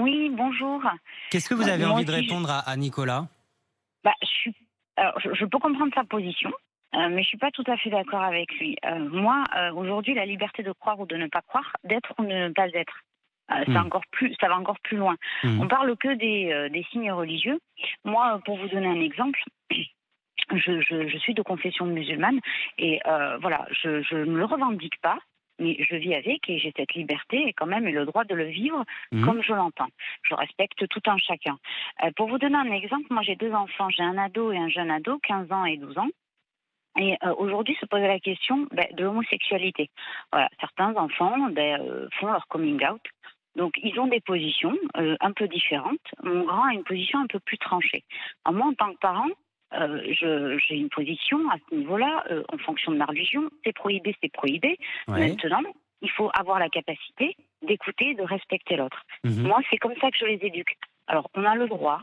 Oui, bonjour. Qu'est-ce que vous avez Moi envie de aussi, répondre à Nicolas? je peux comprendre sa position, mais je suis pas tout à fait d'accord avec lui. Moi, aujourd'hui, la liberté de croire ou de ne pas croire, d'être ou de ne pas être, Hmm, ça va encore plus loin. hmm. On parle que des signes religieux. Moi, pour vous donner un exemple, je suis de confession musulmane et voilà, je ne le revendique pas. Mais je vis avec et j'ai cette liberté et quand même le droit de le vivre Mhm. comme je l'entends. Je respecte tout un chacun. Pour vous donner un exemple, moi j'ai deux enfants. J'ai un ado et un jeune ado, 15 ans et 12 ans. Et aujourd'hui se pose la question de l'homosexualité. Voilà, certains enfants font leur coming out. Donc ils ont des positions un peu différentes. Mon grand a une position un peu plus tranchée. Alors, moi, en tant que parent, j'ai une position à ce niveau-là, en fonction de ma religion. C'est prohibé, c'est prohibé. Ouais. Maintenant, il faut avoir la capacité d'écouter, de respecter l'autre. Mhm. Moi, c'est comme ça que je les éduque. Alors, on a le droit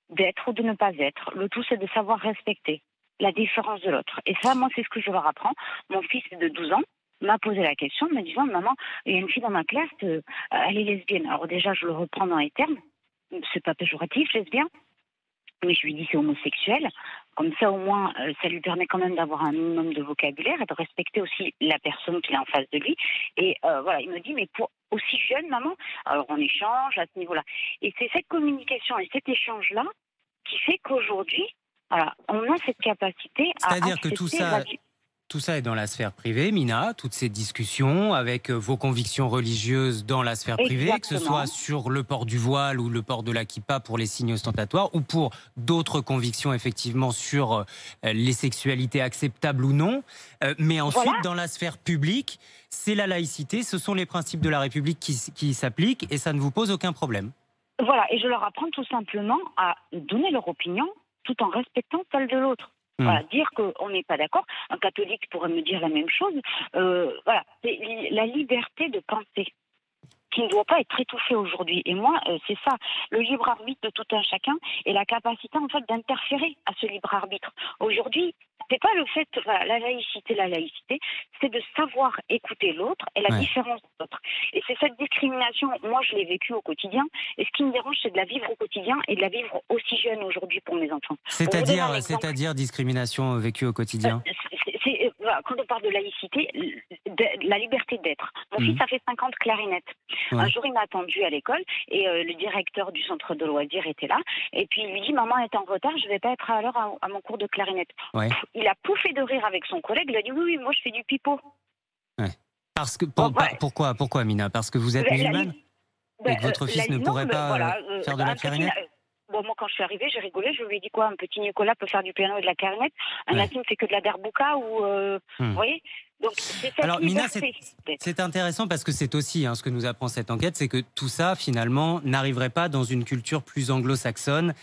d'être ou de ne pas être. Le tout, c'est de savoir respecter la différence de l'autre. Et ça, moi, c'est ce que je leur apprends. Mon fils de 12 ans m'a posé la question, me disant, maman, il y a une fille dans ma classe, elle est lesbienne. Alors déjà, je le reprends dans les termes. C'est pas péjoratif, lesbien. Mais je lui dis c'est homosexuel. Comme ça, au moins, ça lui permet quand même d'avoir un minimum de vocabulaire et de respecter aussi la personne qui est en face de lui. Et voilà, il me dit, mais pour aussi jeune, maman, alors on échange à ce niveau-là. Et c'est cette communication et cet échange-là qui fait qu'aujourd'hui, voilà, on a cette capacité à C'est-à-dire que accepter la vie. tout ça est dans la sphère privée, Mina, toutes ces discussions avec vos convictions religieuses dans la sphère privée, que ce Exactement. soit sur le port du voile ou le port de la kippa pour les signes ostentatoires, ou pour d'autres convictions effectivement sur les sexualités acceptables ou non. Mais ensuite, Voilà. dans la sphère publique, c'est la laïcité, ce sont les principes de la République qui s'appliquent et ça ne vous pose aucun problème. Voilà. Et je leur apprends tout simplement à donner leur opinion tout en respectant celle de l'autre. Hmm. Voilà, dire qu'on n'est pas d'accord. Un catholique pourrait me dire la même chose. Voilà, c'est la liberté de penser qui ne doit pas être étouffée aujourd'hui. Et moi, c'est ça, le libre arbitre de tout un chacun et la capacité en fait d'interférer à ce libre arbitre. Aujourd'hui, c'est pas le fait, voilà, la laïcité, c'est de savoir écouter l'autre et la Ouais. différence de l'autre. Et c'est cette discrimination, moi je l'ai vécue au quotidien, et ce qui me dérange, c'est de la vivre au quotidien et de la vivre aussi jeune aujourd'hui pour mes enfants. Pour vous donner un exemple, C'est-à-dire discrimination vécue au quotidien. voilà, quand on parle de laïcité, la liberté d'être. Mon fils Mhm. a fait 50 clarinettes. Un Ouais. jour, il m'a attendu à l'école et le directeur du centre de loisirs était là. Et puis, il lui dit, maman est en retard, je ne vais pas être à l'heure à mon cours de clarinette. Ouais. Il a pouffé de rire avec son collègue. Il a dit, oui, oui, moi, je fais du pipeau. Ouais. Bon, ouais. Pourquoi, Mina? Parce que vous êtes La, musulmane et que votre fils ne non, pourrait mais pas voilà. faire de la Un petit, clarinette? bon, moi, quand je suis arrivée, j'ai rigolé. Je lui ai dit quoi? Un petit Nicolas peut faire du piano et de la clarinette. Un Ouais. Nassim fait que de la darbouka ou, vous Hmm. voyez? Donc, c'est cette Alors, Mina, liberté d'être. c'est intéressant parce que c'est aussi ce que nous apprend cette enquête, c'est que tout ça, finalement, n'arriverait pas dans une culture plus anglo-saxonne.